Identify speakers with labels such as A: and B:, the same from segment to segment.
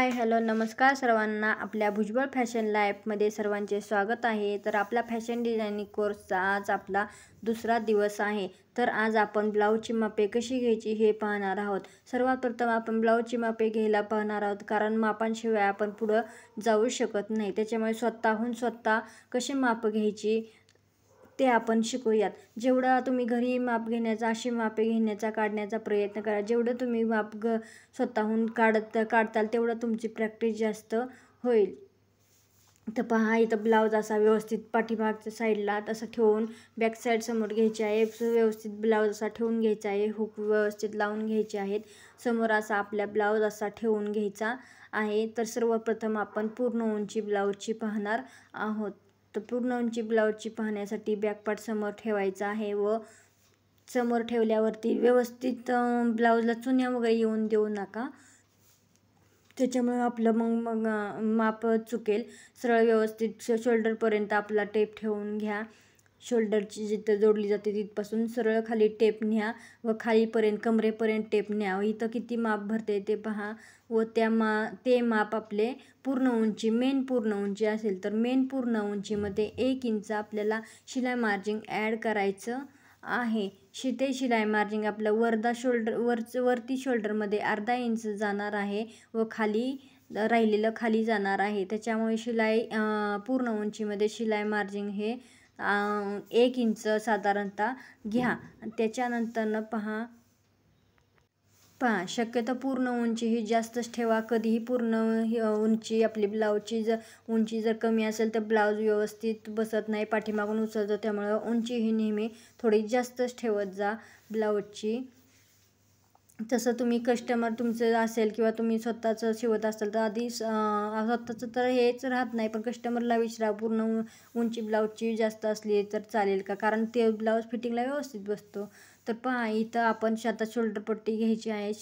A: Hi hello नमस्कार सर्वांना. आपल्या भुजबळ फॅशन लाईफमध्ये सर्वांचे स्वागत आहे. तर आपला फॅशन डिझायनिंग कोर्सचा आज आपला दुसरा दिवस आहे. तर आज आपण ब्लाऊजची मापे कशी घ्यायची हे पाहणार आहोत. सर्वात प्रथम आपण ब्लाऊजची मापे घ्यायला पाहणार आहोत, कारण मापांशिवाय आपण पुढं जाऊ शकत नाही. त्याच्यामुळे स्वतःहून स्वतः कशी माप घ्यायची ते आपण शिकूयात. जेवढा तुम्ही घरी माप घेण्याचा, अशी मापे घेण्याचा, काढण्याचा प्रयत्न करा. जेवढं तुम्ही माप स्वतःहून काढताल तेवढं तुमची प्रॅक्टिस जास्त होईल. तर पहा, इथं ब्लाऊज असा व्यवस्थित पाठीमागच्या साईडला तसं ठेवून बॅक साईड समोर घ्यायची आहे. व्यवस्थित ब्लाऊज असा ठेवून घ्यायचा आहे. हुक व्यवस्थित लावून घ्यायचे आहेत. समोर असा आपल्या ब्लाऊज असा ठेवून घ्यायचा आहे. तर सर्वप्रथम आपण पूर्ण उंची ब्लाऊजची पाहणार आहोत. तर पूर्ण उंची ब्लाऊजची पाहण्यासाठी बॅक पार्ट समोर ठेवायचा आहे व समोर ठेवल्यावरती व्यवस्थित ब्लाऊजला चुन्या वगैरे येऊन देऊ नका. त्याच्यामुळे आपलं मग माप चुकेल. सरळ व्यवस्थित शोल्डरपर्यंत आपला टेप ठेवून घ्या. शोल्डरची जिथं जोडली जाते तिथपासून सरळ खाली टेप न्या व खालीपर्यंत कमरेपर्यंत टेप न्या. इथं किती माप भरते ते पहा व ते माप आपले पूर्ण उंची, मेन पूर्ण उंची असेल तर मेन पूर्ण उंचीमध्ये 1 इंच आपल्याला शिलाई मार्जिन ॲड करायचं आहे. ते शिलाई मार्जिन आपलं वरती शोल्डरमध्ये अर्धा इंच जाणार आहे व खाली राहिलेलं खाली जाणार आहे. त्याच्यामुळे शिलाई पूर्ण उंचीमध्ये शिलाई मार्जिन हे 1 इंच साधारणतः घ्या. त्याच्यानंतरनं पहा शक्यतो पूर्ण उंची ही जास्तच ठेवा. कधीही पूर्ण उंची आपली ब्लाऊजची उंची जर कमी असेल तर ब्लाऊज व्यवस्थित बसत नाही, पाठीमागून उचलतो. त्यामुळं उंची ही नेहमी थोडी जास्तच ठेवत जा ब्लाऊजची. तसं तुम्ही कस्टमर तुमचं असेल किंवा तुम्ही स्वतःचं शिवत असाल तर आधी स्वतःचं तर हेच राहत नाही, पण कस्टमरला विचारा पूर्ण उंची ब्लाऊजची जास्त असली तर चालेल का, कारण ते ब्लाऊज फिटिंगला व्यवस्थित बसतो. तर पहा, इथं आपण आता शोल्डरपट्टी घ्यायची आहे.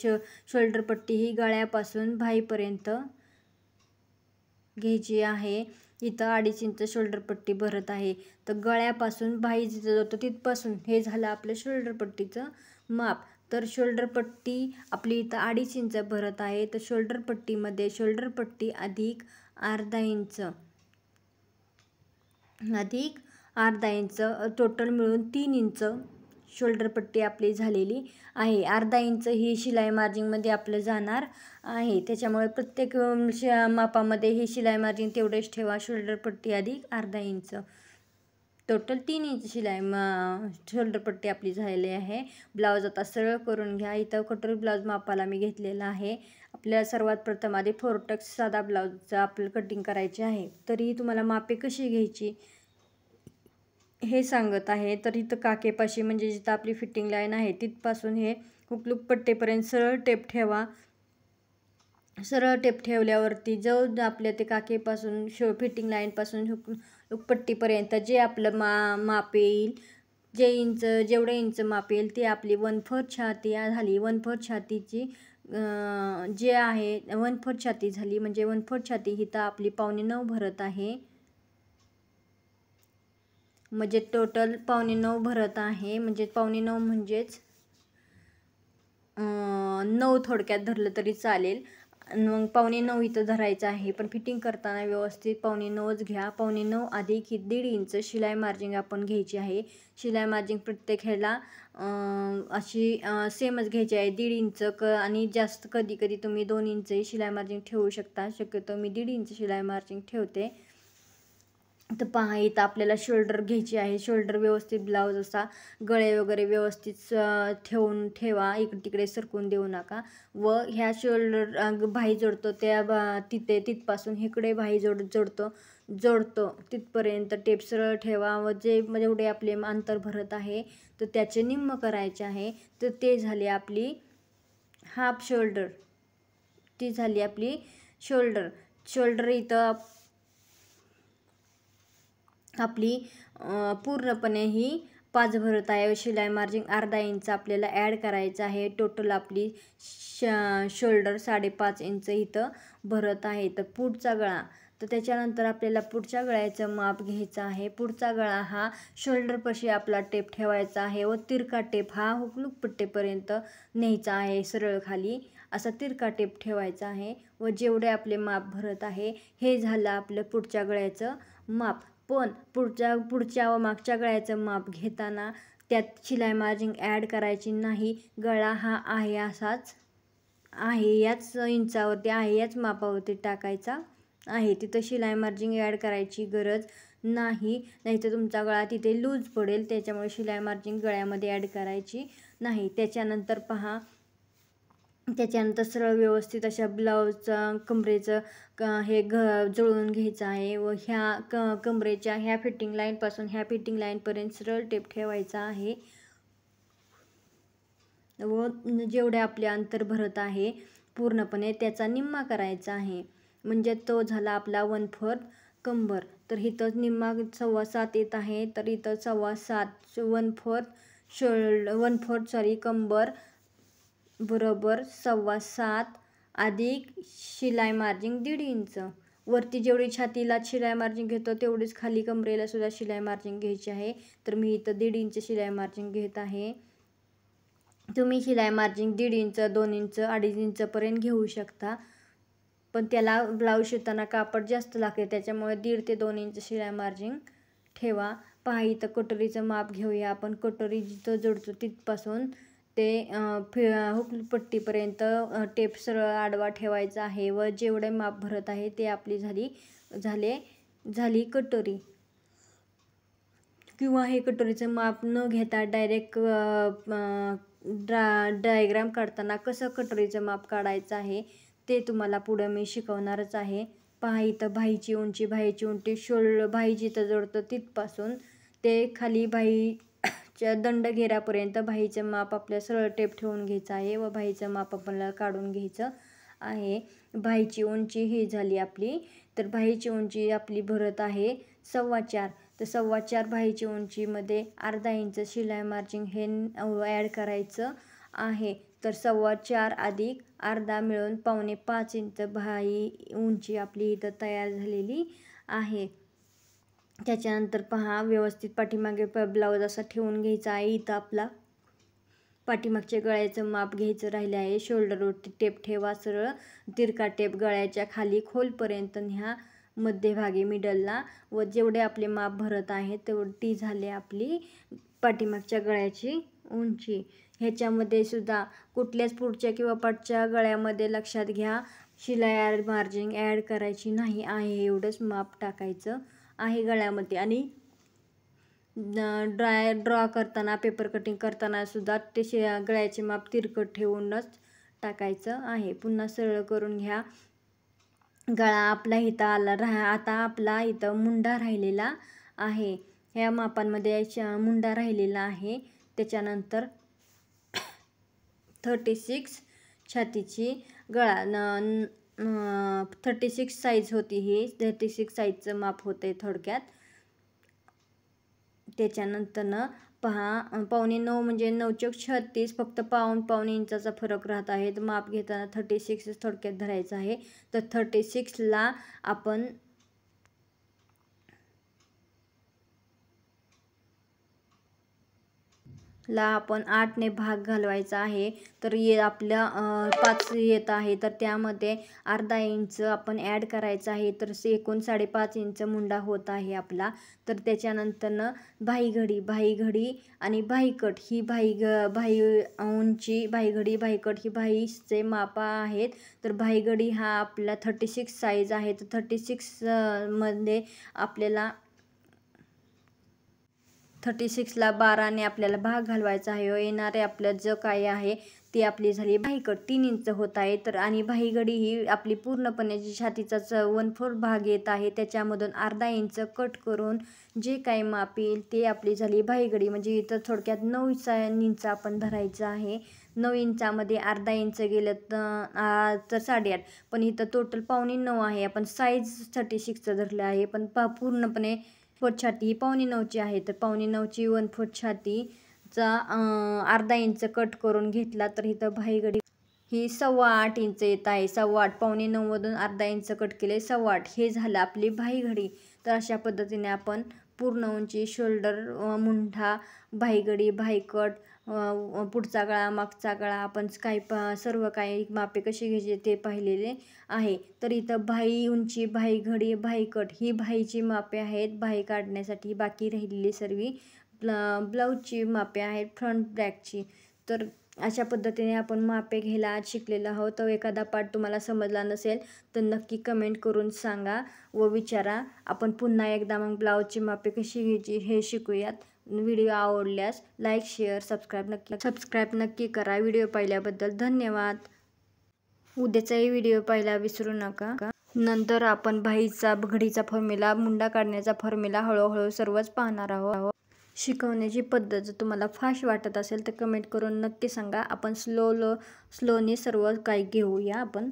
A: शोल्डरपट्टी ही गळ्यापासून भाईपर्यंत घ्यायची आहे. इथं 2.5 इंच शोल्डरपट्टी भरत आहे. तर गळ्यापासून भाई जिथं जातो तिथपासून हे झालं आपलं शोल्डरपट्टीचं माप. तर शोल्डरपट्टी आपली इथं 2.5 इंच भरत आहे. तर शोल्डरपट्टीमध्ये शोल्डरपट्टी अधिक अर्धा इंच टोटल मिळून 3 इंच शोल्डरपट्टी आपली झालेली आहे. अर्धा इंच ही शिलाई मार्जिनमध्ये आपलं जाणार आहे. त्याच्यामुळे प्रत्येक मापामध्ये ही शिलाई मार्जिन तेवढेच ठेवा. शोल्डरपट्टी अधिक अर्धा इंच टोटल 3 इंच शोल्डरपट्टी आपली झालेली आहे. ब्लाऊज आता सरळ करून घ्या. इथं कटोरी ब्लाऊज मापाला मी घेतलेला आहे. आपल्याला सर्वात प्रथम आधी 4 टक्स साधा ब्लाऊजचं आपल्याला कटिंग करायचे आहे. तरीही तुम्हाला मापे कशी घ्यायची हे सांगत आहे. तर इथं काकेपाशी म्हणजे जिथं आपली फिटिंग लाईन आहे तिथपासून हे हुकलूक पट्टीपर्यंत सरळ टेप ठेवा. सरळ टेप ठेवल्यावरती जवळ आपल्या ते काकेपासून फिटिंग लाईनपासून हुकपट्टीपर्यंत जे आपलं माप येईल, जेवढं इंच माप येईल ते आपली 1/4 छाती झाली. 1/4 छातीची जे आहे 1/4 छाती झाली. म्हणजे 1/4 छाती इथं आपली 8.25 भरत आहे. म्हणजे टोटल 8.25 भरत आहे. म्हणजे 8.25 म्हणजेच 9 थोडक्यात धरलं तरी चालेल. मग 8.25 इथं धरायचं आहे. पण फिटिंग करताना व्यवस्थित 8.25च घ्या. 8.25 अधिक ही 1.5 इंच शिलाई मार्जिन आपण घ्यायची आहे. शिलाई मार्जिन प्रत्येक ह्याला अशी सेमच घ्यायची आहे. 1.5 इंच आणि जास्त कधी कधी तुम्ही 2 इंचही शिलाई मार्जिन ठेवू शकता. शक्यतो मी 1.5 इंच शिलाई मार्जिन ठेवते. तर पहा, इथं आपल्याला शोल्डर घ्यायची आहे. शोल्डर व्यवस्थित ब्लाऊज असा गळे वगैरे व्यवस्थित ठेवा. इकडे तिकडे सरकून देऊ नका. व ह्या शोल्डर भाई जोडतो तिथपासून इकडे भाई जोडतो तिथपर्यंत टेप सरळ ठेवा. व जेवढे आपले अंतर भरत आहे तर त्याचे निम्म करायचे आहे. तर ते झाली आपली हाफ शोल्डर. ती झाली आपली शोल्डर इथं आपली पूर्णपणे ही 5 भरत आहे. शिलाई मार्जिन अर्धा इंच आपल्याला ॲड करायचं आहे. टोटल आपली शोल्डर 5.5 इंच इथं भरत आहे. तर पुढचा गळा, तर त्याच्यानंतर आपल्याला पुढच्या गळ्याचं माप घ्यायचं आहे. पुढचा गळा हा शोल्डरपाशी आपला टेप ठेवायचा आहे व तिरका टेप हा हुकलूक पट्टीपर्यंत न्यायचा आहे सरळ खाली. असा तिरका टेप ठेवायचा आहे व जेवढे आपले माप भरत आहे हे झालं आपलं पुढच्या गळ्याचं माप. पण पुढच्या व मागच्या गळ्याचं माप घेताना त्यात शिलाई मार्जिंग ॲड करायची नाही. गळा हा आहे असाच आहे, याच इंचावरती आहे, याच मापावरती टाकायचा आहे. तिथं शिलाई मार्जिंग ॲड करायची गरज नाही, नाहीतर तुमचा गळा तिथे लूज पडेल. त्याच्यामुळे शिलाई मार्जिंग गळ्यामध्ये ॲड करायची नाही. त्याच्यानंतर पहा, त्याच्यानंतर सरळ व्यवस्थित अशा ब्लाऊजचं कमरेचं हे जुळवून घ्यायचं आहे व ह्या कमरेच्या ह्या फिटिंग लाईनपासून ह्या फिटिंग लाईनपर्यंत सरळ टेप ठेवायचा आहे व जेवढे आपले अंतर भरत आहे पूर्णपणे त्याचा निम्मा करायचा आहे. म्हणजे तो झाला आपला 1/4 कंबर. तर इथं निम्मा 7.25 येत आहे, तर इथं 7.25 1/4 कंबर बरोबर 7.25 अधिक शिलाई मार्जिंग 1.5 इंच. वरती जेवढी छातीला शिलाई मार्जिंग घेतो तेवढीच खाली कमरेला सुद्धा शिलाई मार्जिंग घ्यायची आहे. तर मी इथं 1.5 इंच शिलाई मार्जिंग घेत आहे. तुम्ही शिलाई मार्जिंग 1.5 इंच, 2 इंच, 2.5 इंचपर्यंत घेऊ शकता, पण त्याला ब्लाऊज शिवताना कापड जास्त लागते, त्याच्यामुळे 1.5 ते 2 इंच शिलाई मार्जिंग ठेवा. पहा, इथं कटोरीचं माप घेऊया आपण. कटोरी जिथं जोडतो तिथपासून ते हुकपट्टीपर्यंत टेप सरळ आडवा ठेवायचा आहे व जेवढे माप भरत आहे ते आपली झाली कटोरी. किंवा हे कटोरीचं माप न घेता डायरेक्ट डायग्राम काढताना कसं कटोरीचं माप काढायचं आहे ते तुम्हाला पुढं मी शिकवणारच आहे. पहा, इथं बाहीची उंची बाही जिथं जोडतो तिथपासून ते खाली बाहीच्या दंडघेऱ्यापर्यंत बाहीचं माप आपल्या सरळ टेप ठेवून घ्यायचं आहे व बाहीचं माप आपल्याला काढून घ्यायचं आहे. बाहीची उंची ही झाली आपली. तर बाहीची उंची आपली भरत आहे 4.25. तर 4.25 बाहीची उंचीमध्ये 1/2 इंच शिलाई मार्जिंग हे ॲड करायचं आहे. तर 4.25 अधिक 1/2 मिळून 4.25 इंच बाही उंची आपली इथं तयार झालेली आहे. त्याच्यानंतर पहा, व्यवस्थित पाठीमागे ब्लाऊज असा ठेवून घ्यायचा आहे. इथं आपला पाठीमागच्या गळ्याचं माप घ्यायचं राहिलं आहे. शोल्डरवरती टेप ठेवा, सरळ तिरका टेप गळ्याच्या खाली खोलपर्यंत न्या मध्यभागी मिडलला व जेवढे आपले माप भरत आहे तेवढी झाली आपली पाठीमागच्या गळ्याची उंची. ह्याच्यामध्ये सुद्धा कुठल्याच पुढच्या किंवा पाठच्या गळ्यामध्ये लक्षात घ्या, शिलाई मार्जिंग ॲड करायची नाही आहे. एवढंच माप टाकायचं आहे गळ्यामध्ये. आणि ड्रॉ करताना, पेपर कटिंग करताना सुद्धा ते गळ्याचे माप तिरकट ठेवूनच टाकायचं आहे. पुन्हा सरळ करून घ्या. गळा आपला इथं आला आता आपला इथं मुंडा राहिलेला आहे. ह्या मापांमध्ये मुंडा राहिलेला आहे. त्याच्यानंतर 36 छातीची गळा 36 साईज होती ही. 36 साईजचं माप होतं आहे थोडक्यात. त्याच्यानंतर पहा, 8.25 म्हणजे 9×36 फक्त पाऊण इंचाचा फरक राहत आहे. तर माप घेताना 36 थोडक्यात धरायचं आहे. तर 36ला आपण ला आपण 8ने भाग घालवायचा आहे. तर आपल्या 5 येत आहे, तर त्यामध्ये 1/2 इंच आपण ॲड करायचं आहे. तर एकूण 5.5 इंच मुंडा होत आहे आपला. तर त्याच्यानंतर बाहीघडी आणि बाहीकट ही बाही उंची, बाहीघडी, बाहीकट ही बाहीचे मापा आहेत. तर बाहीघडी हा आपला 36 साईज आहे. तर 36 मध्ये आपल्याला 36ला 12ने आपल्याला भाग घालवायचा आहे. येणारे आपलं जे काही आहे ती आपली झाली बाहीकट 3 इंच होत आहे. तर आणि बाहीघडी ही आपली पूर्णपणे जी छातीचा 1/4 भाग येत आहे त्याच्यामधून 1/2 इंच कट करून जे काही माप येईल ते आपली झाली बाहीघडी. म्हणजे इथं थोडक्यात 9 इंच आपण धरायचं आहे. 9 इंचामध्ये 1/2 इंच गेलं तर 8.5, पण इथं टोटल 8.25 आहे. आपण साईज 36चं धरलं आहे, पण पूर्णपणे छाती ही 8.25ची आहे. तर 8.25ची 1/4 छातीचा 1/2 इंच कट करून घेतला तर इथं बाहीघडी ही 8.25 इंच येत आहे. 8.25 8.25 मधून 1/2 इंच कट केले 8.25 हे झालं आपली बाहीघडी. तर अशा पद्धतीने आपण पूर्ण उंची, शोल्डर, मुंढा, भाईगडी, भाईकट, पुढचा गळा, मागचा गळा, आपण सर्व काही मापे कशी घ्यायची ते पाहिलेले आहे. तर इथं भाई उंची, भाई घडी, भाईकट ही भाईची मापे आहेत भाई काढण्यासाठी. बाकी राहिलेली सर्व ब्लाऊजची मापे आहेत फ्रंट बॅकची. तर अशा पद्धतीने आपण मापे घ्यायला आज शिकलेलो आहोत. तर एखादा पार्ट तुम्हाला समजला नसेल तर नक्की कमेंट करून सांगा व विचारा. आपण पुन्हा एकदा मग ब्लाऊजची मापे कशी घ्यायची हे शिकूयात. व्हिडिओ आवडल्यास लाईक, शेअर, सबस्क्राईब नक्की करा. व्हिडिओ पाहिल्याबद्दल धन्यवाद. उद्याचाही व्हिडिओ पाहायला विसरू नका. नंतर आपण भाईचा, घडीचा फॉर्म्युला, मुंडा काढण्याचा फॉर्म्युला हळूहळू सर्वच पाहणार आहोत. शिकवण्याची पद्धत जर तुम्हाला फास्ट वाटत असेल तर कमेंट करून नक्की सांगा. आपण स्लोनी सर्व काही घेऊया आपण.